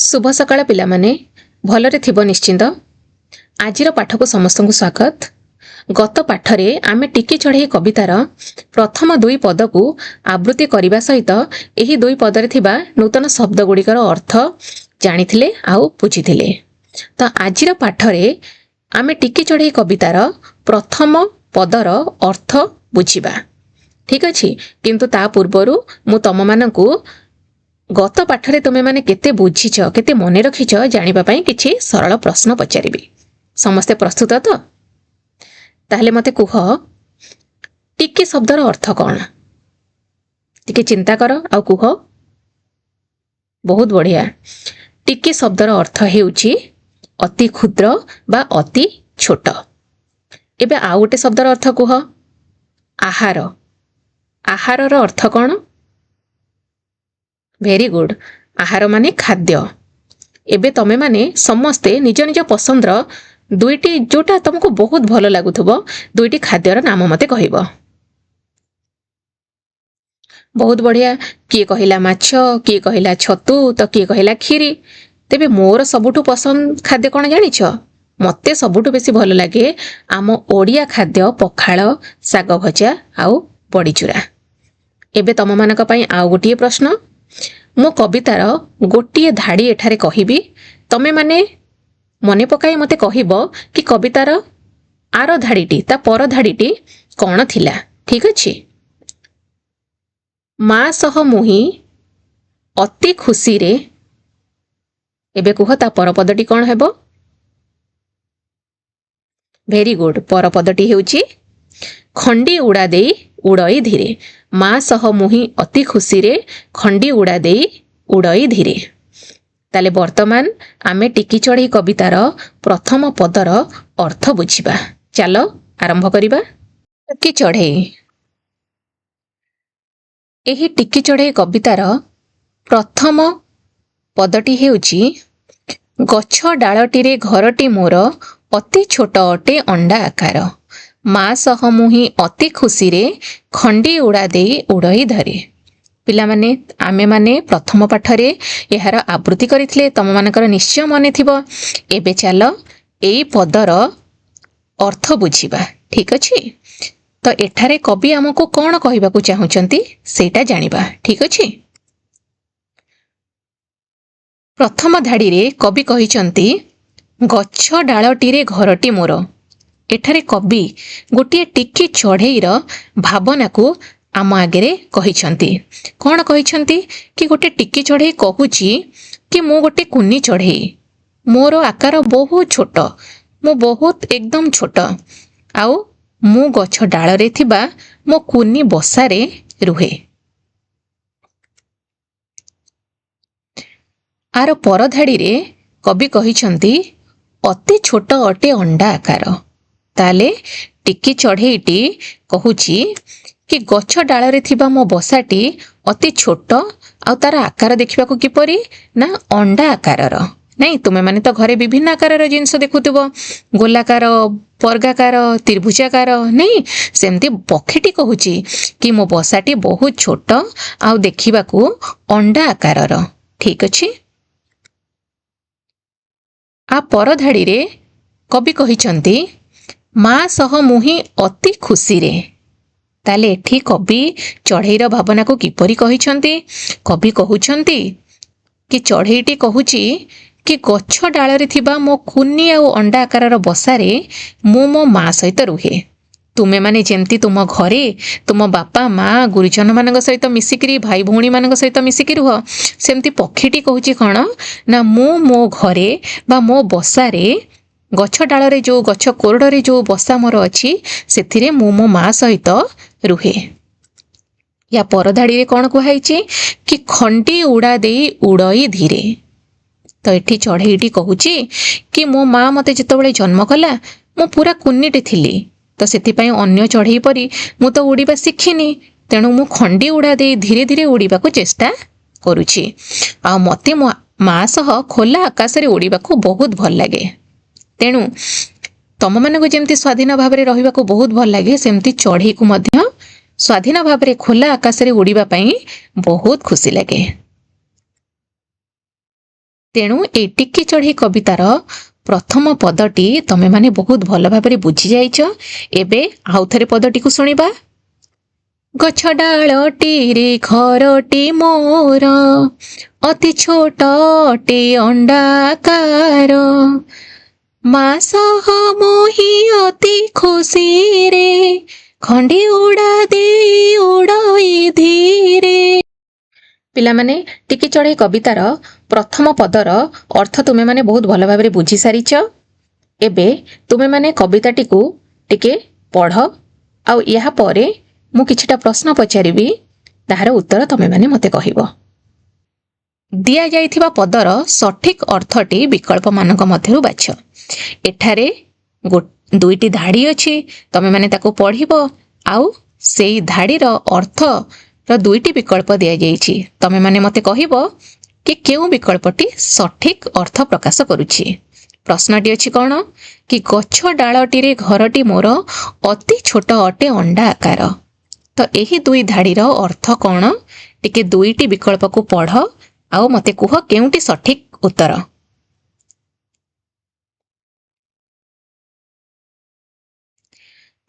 शुभ सकाळ पिलामाने भलरे थिबो निश्चिंत। आजिर पाठक समस्त स्वागत। गत पाठरे आमे टिकी चढ़ई कवितार प्रथम दुई पद को आवृत्ति करने सहित एही दुई पदरे थिबा नूतन शब्द गुड़िकर अर्थ जानिथिले आउ बुझिथिले। तो आजिर पाठरे आमे टिकी चढ़ई कवितार प्रथम पदर अर्थ बुझिबा। ठीक अछि, किंतु ता पूर्वरु मु तम मानकु गत पाठरे तुमे माने केते बुझिछ केते मने रखिछ जानिबा पई किछि सरल प्रश्न पचारिबी। समस्ते प्रस्तुत तो? ताहले मते कुह टिकी शब्दर अर्थ कौन? टिके चिंता कर आउ कुह। बहुत बढ़िया। टिकी शब्दर अर्थ हेउछि अति क्षुद्र बा अति छोट। एबे आउ गोटे शब्दर अर्थ कुह। आहार। आहारर अर्थ कौन? Very good. आहार माने खाद्य। एबे तमे माने समस्ते निज निज पसंदर दुईटी जोटा तुमको बहुत भल लागुथबो दुईटी खाद्यर नाम मते कहिबो। बहुत बढ़िया। किए कहिला माछ, किए कहिला छतु, तो किए कहिला खीरी। तेबे मोर सबुठु पसंद खाद्य कोन जानिछ? मते सबुठु बेसी भल लागे आम ओडिया खाद्य पखाळ, साग भजा आउ बड़ी चूरा। एबे तम मानक पई आउ गोटिए प्रश्न। मो कवितार गोटिए धाड़ी एठारे कहिबी, तमे माने मने पकाई मते कहिबो कि कवितार आर धाड़ीटी ता पर धाड़ीटी कौन थिला। ठीक अछि? माँ सह मुही अति खुशी रे। एबे कुह ता पर पदटी कौन हेबो? Very good. पर पदटी हेउची खंडी उड़ा देई उड़ई धीरे। माँ सह मुही अति खुशी रे खंडी उड़ा देई उड़ई धीरे। ताले वर्तमान आमे टिकी चढ़ई कवितार प्रथम पदर अर्थ बुझिबा। चलो आरंभ करिबा। टिकी चढ़ई। एही टिकी चढ़ई कवितार प्रथम पदटी हेउची गछ डालटीरे घरटी मोर अति छोट अटे अंडा आकार। माँ सह मुही अति खुशी रे खंडी उड़ा देई उड़ई धरे। पिला माने आमे माने प्रथम पाठरे यार आवृत्ति करिथिले, तम मानकर निश्चय मने थिबो। एबे चलो एई पदर अर्थ बुझिबा। ठीक अछि? तो एठारे कवि हमको कौन कहिबाकू चाहुचंती सेटा जानिबा। ठीक अछि? प्रथम धाड़ी रे कवि कहिचंती गछ डालटीरे घरटी मोर। एठारे कवि गोटिए टिकी चढ़ईर भावना को आम आगे कहिछंती। कौन कहिछंती कि गोटे टिकी चढ़ई कहूची कि मु गोटे कुनी चढ़ई, मोर आकार बहुत छोट, मु बहुत एकदम छोट, आउ मु गछ डालरे थिबा मो कुनी बसारे रुहे। आर पर धाड़ी रे कवि कहिछंती अति छोट अटे अंडा आकार। ताले टिकी चढ़ईटी कहूची कि गछ डालरे थिबा मो बसाटी अति छोट आउ तार आकार देखिबाकू किपरि ना अंडा आकारर। नहीं तुमे माने तो घरे विभिन्न आकारर जिनिस देखुथिबो, गोलाकार, वर्गाकार, त्रिभुजाकार। नहीं सेमती पक्षीटी कहूची कि मो बसाटी बहुत छोट आउ देखिबाकू अंडा आकारर। ठीक अछि? आ पर धाड़ी रे कवि कहिचंती माँ सह मुही अति खुशी रे। ताले एठी कवि चढ़ईर भावना को किपरि कहिचंती? कवि कहुचंती कि चढ़ईटी कहूची कि गछ डालरे थिबा मो कुनी आउ अंडा आकारर बसारे मु मो माँ सहित रुहे। तुमे माने जेमती तुम घरे तुम बापा माँ गुरुजन मानक सहित मिसिकरी, भाई भौणी मानक सहित मिसिकी रुह, सेमती पक्षीटी कहूची कौन ना मु मो घरे बा मो बसारे गछ डालरे जो गछ कोरडरे जो बसा मोर अछि सेथिरे मु मो माँ सहित रुहे। या पर धाड़ी रे कौन कुहाइछि कि खंडी उड़ा देई उड़ई धीरे। तो एठी चढ़ईटी कहूची कि मो माँ मते जेतबेले जन्म कला मु पूरा कुन्नीटे थिली, तो सेथिपई अन्य चढ़ई परी मु तो उड़ीबा शिखिनी, तेणु मु खंडी उड़ा देई धीरे धीरे उड़ीबाकू चेष्टा करूची। आ मते मो माँ सह खोला आकाशरे उड़ीबाकू बहुत भल लागे। तेणु तम मानक जेमती स्वाधीन भावरे रहिबाकू बहुत भल लागे, सेमती चढ़ई को मध्य स्वाधीन भावरे खोला आकाशरे उड़ीबा पई बहुत खुशी लागे। ତେଣୁ ଏଇ ଟିକି ଚଢ଼େଇ କବିତାର ପ୍ରଥମ ପଦଟି ତମେମାନେ ବହୁତ ଭଲ ଭାବରେ ବୁଝି ଯାଇଛ। ଏବେ ଆଉ ଥରେ ପଦଟିକୁ ଶୁଣିବା। ଗଛ ଡାଳଟିରେ ଘରଟି ମୋର, ଅତି ଛୋଟଟେ ଅଣ୍ଡାକାର, ମା ସହ ମୁହିଁ ଅତି ଖୁସିରେ, ଖଣ୍ଡି ଉଡ଼ା ଦେଇ ଉଡ଼ଇ ଧୀରେ। ପିଲାମାନେ, ଟିକି ଚଢ଼େଇ କବିତାର ପ୍ରଥମ ପଦର ଅର୍ଥ ତୁମେମାନେ ବହୁତ ଭଲ ଭାବରେ ବୁଝି ସାରିଛ। ଏବେ ତୁମେମାନେ କବିତାଟିକୁ ଟିକେ ପଢ଼, ଆଉ ଏହା ପରେ ମୁଁ କିଛିଟା ପ୍ରଶ୍ନ ପଚାରିବି, ତାହାର ଉତ୍ତର ତମେମାନେ ମୋତେ କହିବ। ଦିଆଯାଇଥିବା ପଦର ସଠିକ୍ ଅର୍ଥଟି ବିକଳ୍ପମାନଙ୍କ ମଧ୍ୟରୁ ବାଛ। ଏଠାରେ ଦୁଇଟି ଧାଡ଼ି ଅଛି, ତମେମାନେ ତାକୁ ପଢ଼ିବ, ଆଉ ସେଇ ଧାଡ଼ିର ଅର୍ଥର ଦୁଇଟି ବିକଳ୍ପ ଦିଆଯାଇଛି। ତମେମାନେ ମୋତେ କହିବ କି କେଉଁ ବିକଳ୍ପଟି ସଠିକ୍ ଅର୍ଥ ପ୍ରକାଶ କରୁଛି। ପ୍ରଶ୍ନଟି ଅଛି କ'ଣ? କି ଗଛ ଡାଳଟିରେ ଘରଟି ମୋର, ଅତି ଛୋଟ ଅଟେ ଅଣ୍ଡା ଆକାର। ତ ଏହି ଦୁଇ ଧାଡ଼ିର ଅର୍ଥ କ'ଣ? ଟିକେ ଦୁଇଟି ବିକଳ୍ପକୁ ପଢ଼, ଆଉ ମୋତେ କୁହ କେଉଁଟି ସଠିକ୍ ଉତ୍ତର।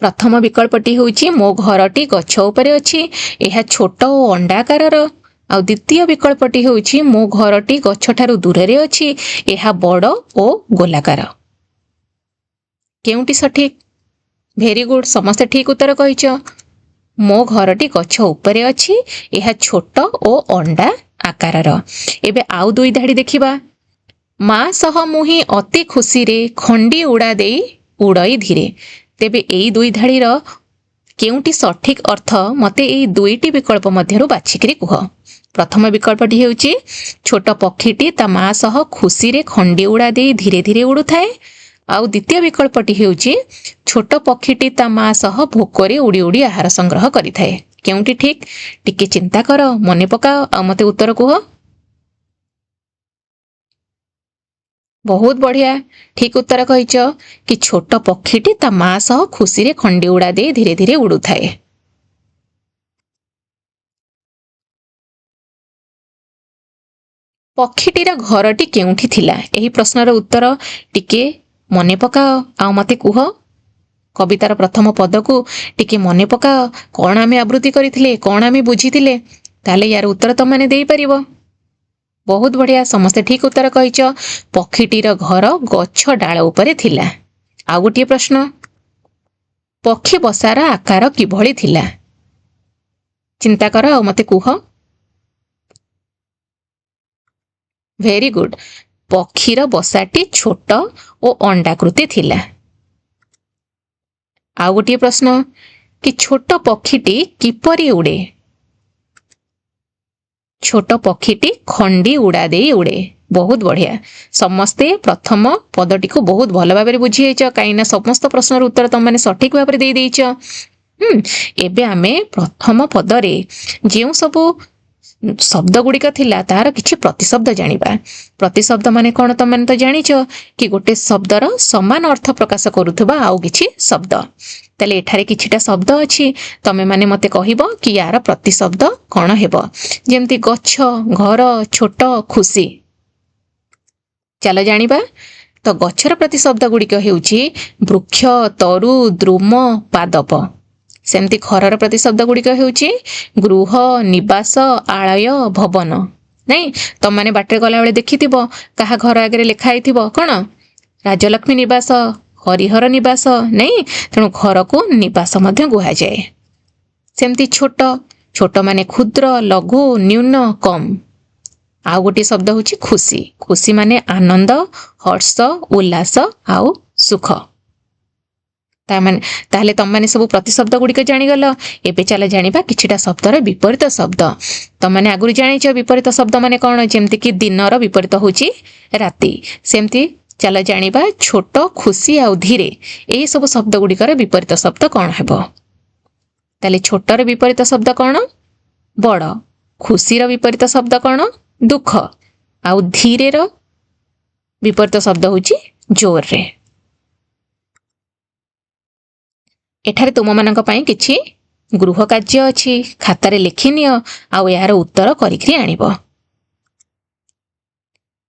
ପ୍ରଥମ ବିକଳ୍ପଟି ହେଉଛି ମୋ ଘରଟି ଗଛ ଉପରେ ଅଛି, ଏହା ଛୋଟ ଓ ଅଣ୍ଡାକାରର। ଆଉ ଦ୍ୱିତୀୟ ବିକଳ୍ପଟି ହେଉଛି ମୋ ଘରଟି ଗଛଠାରୁ ଦୂରରେ ଅଛି, ଏହା ବଡ଼ ଓ ଗୋଲାକାର। କେଉଁଟି ସଠିକ୍? ଭେରି ଗୁଡ୍, ସମସ୍ତେ ଠିକ୍ ଉତ୍ତର କହିଛ। ମୋ ଘରଟି ଗଛ ଉପରେ ଅଛି, ଏହା ଛୋଟ ଓ ଅଣ୍ଡା ଆକାରର। ଏବେ ଆଉ ଦୁଇ ଧାଡ଼ି ଦେଖିବା। ମା ସହ ମୁହିଁ ଅତି ଖୁସିରେ, ଖଣ୍ଡି ଉଡ଼ା ଦେଇ ଉଡ଼ଇ ଧୀରେ। ତେବେ ଏଇ ଦୁଇ ଧାଡ଼ିର କେଉଁଟି ସଠିକ୍ ଅର୍ଥ ମୋତେ ଏଇ ଦୁଇଟି ବିକଳ୍ପ ମଧ୍ୟରୁ ବାଛିକିରି କୁହ। ପ୍ରଥମ ବିକଳ୍ପଟି ହେଉଛି ଛୋଟ ପକ୍ଷୀଟି ତା ମା ସହ ଖୁସିରେ ଖଣ୍ଡି ଉଡ଼ା ଦେଇ ଧୀରେ ଧୀରେ ଉଡ଼ୁଥାଏ। ଆଉ ଦ୍ୱିତୀୟ ବିକଳ୍ପଟି ହେଉଛି ଛୋଟ ପକ୍ଷୀଟି ତା ମା ସହ ଭୋକରେ ଉଡ଼ି ଉଡ଼ି ଆହାର ସଂଗ୍ରହ କରିଥାଏ। କେଉଁଟି ଠିକ୍? ଟିକେ ଚିନ୍ତା କର, ମନେ ପକାଅ, ଆଉ ମୋତେ ଉତ୍ତର କୁହ। ବହୁତ ବଢ଼ିଆ, ଠିକ୍ ଉତ୍ତର କହିଛ କି ଛୋଟ ପକ୍ଷୀଟି ତା ମା ସହ ଖୁସିରେ ଖଣ୍ଡି ଉଡ଼ା ଦେଇ ଧୀରେ ଧୀରେ ଉଡ଼ୁଥାଏ। ପକ୍ଷୀଟିର ଘରଟି କେଉଁଠି ଥିଲା? ଏହି ପ୍ରଶ୍ନର ଉତ୍ତର ଟିକେ ମନେ ପକାଅ, ଆଉ ମୋତେ କୁହ। କବିତାର ପ୍ରଥମ ପଦକୁ ଟିକେ ମନେ ପକାଅ, କ'ଣ ଆମେ ଆବୃତ୍ତି କରିଥିଲେ, କ'ଣ ଆମେ ବୁଝିଥିଲେ, ତାହେଲେ ୟାର ଉତ୍ତର ତମମାନେ ଦେଇପାରିବ। ବହୁତ ବଢ଼ିଆ, ସମସ୍ତେ ଠିକ୍ ଉତ୍ତର କହିଛ। ପକ୍ଷୀଟିର ଘର ଗଛ ଡାଳ ଉପରେ ଥିଲା। ଆଉ ଗୋଟିଏ ପ୍ରଶ୍ନ, ପକ୍ଷୀ ବସାର ଆକାର କିଭଳି ଥିଲା? ଚିନ୍ତା କର, ଆଉ ମୋତେ କୁହ। ଭେରି ଗୁଡ୍, ପକ୍ଷୀର ବସାଟି ଛୋଟ ଓ ଅଣ୍ଡାକୃତି ଥିଲା। ଆଉ ଗୋଟିଏ ପ୍ରଶ୍ନ, କି ଛୋଟ ପକ୍ଷୀଟି କିପରି ଉଡ଼େ? ଛୋଟ ପକ୍ଷୀଟି ଖଣ୍ଡି ଉଡ଼ା ଦେଇ ଉଡ଼େ। ବହୁତ ବଢ଼ିଆ, ସମସ୍ତେ ପ୍ରଥମ ପଦଟିକୁ ବହୁତ ଭଲ ଭାବରେ ବୁଝିଯାଇଛ, କାହିଁକିନା ସମସ୍ତ ପ୍ରଶ୍ନର ଉତ୍ତର ତମମାନେ ସଠିକ୍ ଭାବରେ ଦେଇଦେଇଛ। ଏବେ ଆମେ ପ୍ରଥମ ପଦରେ ଯେଉଁ ସବୁ ଶବ୍ଦ ଗୁଡ଼ିକ ଥିଲା ତାହାର କିଛି ପ୍ରତିଶବ୍ଦ ଜାଣିବା। ପ୍ରତିଶବ୍ଦ ମାନେ କ'ଣ ତମମାନେ ତ ଜାଣିଛ କି ଗୋଟେ ଶବ୍ଦର ସମାନ ଅର୍ଥ ପ୍ରକାଶ କରୁଥିବା ଆଉ କିଛି ଶବ୍ଦ। ତାହେଲେ ଏଠାରେ କିଛିଟା ଶବ୍ଦ ଅଛି, ତମେମାନେ ମୋତେ କହିବ କି ୟାର ପ୍ରତିଶବ୍ଦ କ'ଣ ହେବ। ଯେମିତି ଗଛ, ଘର, ଛୋଟ, ଖୁସି। ଚାଲ ଜାଣିବା। ତ ଗଛର ପ୍ରତିଶବ୍ଦ ଗୁଡ଼ିକ ହେଉଛି ବୃକ୍ଷ, ତରୁ, ଦ୍ରୁମ, ପାଦପ। ସେମିତି ଘରର ପ୍ରତିଶବ୍ଦ ଗୁଡ଼ିକ ହେଉଛି ଗୃହ, ନିବାସ, ଆଳୟ, ଭବନ। ନାଇଁ, ତମମାନେ ବାଟରେ ଗଲାବେଳେ ଦେଖିଥିବ କାହା ଘର ଆଗରେ ଲେଖା ହେଇଥିବ କ'ଣ? ରାଜଲକ୍ଷ୍ମୀ ନିବାସ, ହରିହର ନିବାସ। ନାଇଁ, ତେଣୁ ଘରକୁ ନିବାସ ମଧ୍ୟ କୁହାଯାଏ। ସେମିତି ଛୋଟ, ଛୋଟ ମାନେ କ୍ଷୁଦ୍ର, ଲଘୁ, ନ୍ୟୁନ, କମ୍। ଆଉ ଗୋଟିଏ ଶବ୍ଦ ହେଉଛି ଖୁସି। ଖୁସି ମାନେ ଆନନ୍ଦ, ହର୍ଷ, ଉଲ୍ଲାସ ଆଉ ସୁଖ। ତାହେଲେ ତମମାନେ ସବୁ ପ୍ରତିଶବ୍ଦ ଗୁଡ଼ିକ ଜାଣିଗଲ। ଏବେ ଚାଲ ଜାଣିବା କିଛିଟା ଶବ୍ଦର ବିପରୀତ ଶବ୍ଦ। ତମମାନେ ଆଗରୁ ଜାଣିଛ ବିପରୀତ ଶବ୍ଦ ମାନେ କ'ଣ? ଯେମିତିକି ଦିନର ବିପରୀତ ହେଉଛି ରାତି। ସେମିତି ଚାଲ ଜାଣିବା ଛୋଟ, ଖୁସି ଆଉ ଧୀରେ, ଏହି ସବୁ ଶବ୍ଦ ଗୁଡ଼ିକର ବିପରୀତ ଶବ୍ଦ କ'ଣ ହେବ। ତାହେଲେ ଛୋଟର ବିପରୀତ ଶବ୍ଦ କ'ଣ? ବଡ଼। ଖୁସିର ବିପରୀତ ଶବ୍ଦ କ'ଣ? ଦୁଃଖ। ଆଉ ଧୀରେର ବିପରୀତ ଶବ୍ଦ ହେଉଛି ଜୋରରେ। ଏଠାରେ ତୁମମାନଙ୍କ ପାଇଁ କିଛି ଗୃହ କାର୍ଯ୍ୟ ଅଛି, ଖାତାରେ ଲେଖିନିଅ, ଆଉ ଏହାର ଉତ୍ତର କରିକିରି ଆଣିବ।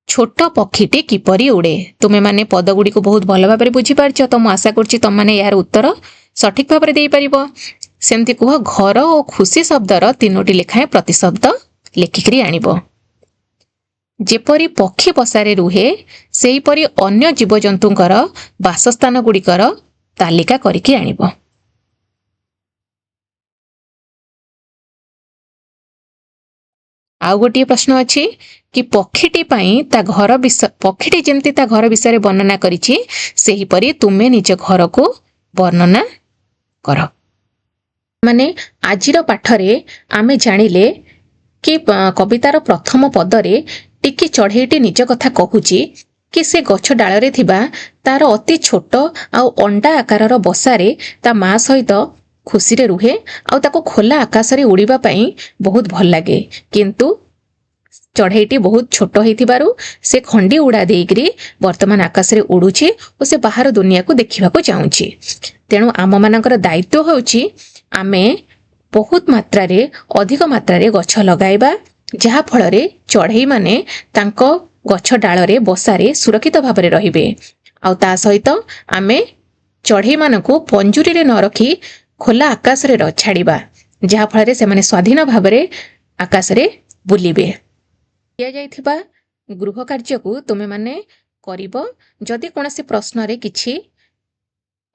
छोट पक्षीटी किपरि उड़े। तुमे माने पदगुड़ी को बहुत भल भाव बुझीपार तो मुझे आशा करुच्ची तुम मैंने यार उत्तर सठिक भाव में देपर। सेमती कुह घर और खुशी शब्दर 3टी लेखाएं प्रतिशब्द लेखिकी आणिब। जेपरी पक्षी बसारे रुहे सेहीपरि अन्य जीवजंतुंकर बासस्थान गुड़िकर तालिका करिकी आणिब। आउ गोटे प्रश्न अछि कि पक्षीटी जेमती ता घर विषय वर्णना करिछि सेहीपरि तुमे निज घर को वर्णना कर। माने आजिर पाठरे आमे जानिले कि कवितार प्रथम पदरे टिकी चढ़ेईटी निज कथा कहूची कि से गछ डालरे थिबा तार अति छोट आउ अंडा आकारर बसारे ता माँ सहित खुशी रे रुहे आउ ताको खोला आकाश रे उड़ीबा पई बहुत भल लागे, किंतु चढ़ेईटी बहुत छोट होइथिबारु से खंडी उड़ा देइकरी वर्तमान आकाश रे उड़ुछि और से बाहर दुनिया को देखिबाको चाहूछि। तेणु आम मानकर दायित्व होउछि आमे बहुत मात्रा रे अधिक मात्रा रे गछ लगाइबा जहा फल रे चढ़ेई माने तांको गछ डालरे बसारे सुरक्षित भाव में रहिबे। आउ ता सहित आमे चढ़ेई मानकू पंजुरी रे न रखी खोला आकाश रे छाड़िबा जहा फल रे से माने स्वाधीन भाव में आकाश रे बुलिबे। दिया जाइथिबा गृह कार्य को तुमे माने करिबो। जदि कोनोसी प्रश्न रे किछि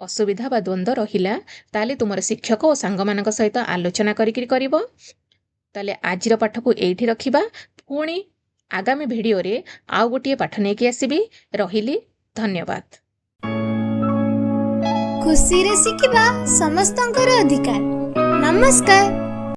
असुविधा बा द्वंद्व रहिला ताले तुमर शिक्षक और सांग मानक सहित आलोचना करिकरी करिबो। ताले आजिर पाठ को एइठी रखिबा। पुणी आगामी भिडियो रे आउ गोटे पाठ नेकी आसीबी। रहिली, धन्यवाद। खुशी रे शिखिबा समस्तंकर अधिकार। नमस्कार।